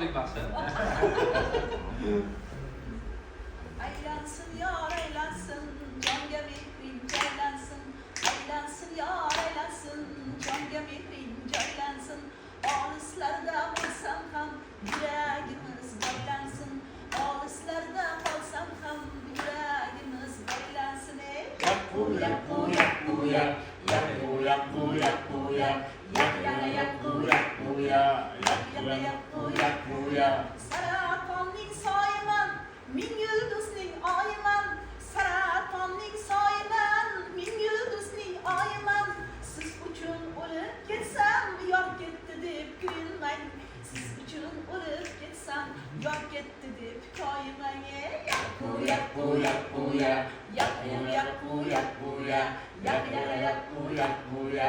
sog'lik baxshi. Aylansın yar aylansın, jonga mehring joylansın. Aylansın yar aylansın, jonga mehring joylansın. Olislarda bo'lsam ham yuragimiz boylansın. Olislarda qolsam ham yuragimiz boylansın. Yakku yakku yakku ya, yakku yakku yakku ya, yakku yakku ya, yakku yakku ya. Saratonning soyiman, ming yulduzning oyiman. Saratonning soyiman, ming yulduzning oyiman. Siz uchun o'lib ketsam, yor ketdi deb kuyinmang. Siz uchun o'lib ketsam, yor ketdi deb koyimang. Yakku yakku yakku ya, yakku yakku yakku ya, yakku yakku ya,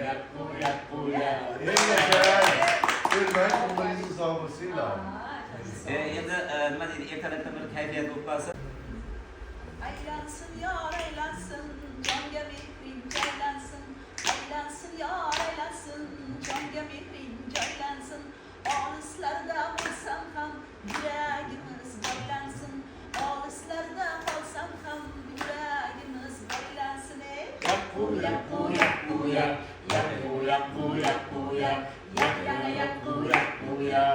yakku yakku ya. Bilmem umringiz uzoq bo'lsin-la. Endi nima deydi, ertalabdan bir kayfiyat bo'lib qolsa, Aylansın yar aylansın, jonga mehring joylansın. Aylansın yar aylansın, jonga mehring joylansın. Olislarda bo'lsam ham yuragimiz boylansın. Olislarda qolsam ham yuragimiz boylansın. Yakku yakku yakku ya, yakku yakku yakku ya, yakku yakku ya,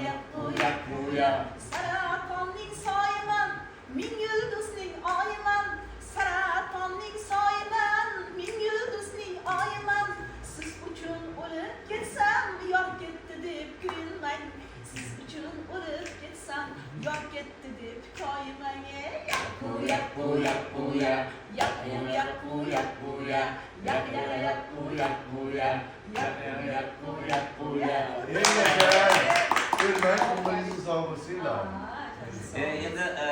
yakku yakku ya. Saratonning soyiman, ming yulduzning oyiman. Saratonning soyiman, ming yulduzning oyiman. Siz uchun o'lib ketsam, yor ketdi deb kuyinmang. Siz uchun o'lib ketsam, yor ketdi deb koyimang. Yakku yakku yakku ya, yakku yakku yakku ya, yakku yakku ya, yakku yakku ya. Bilmem umringiz uzoq bo'lsin-la. endi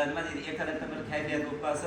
nima deydi, ertalabdan bir kayfiyat bo'lib qolsa,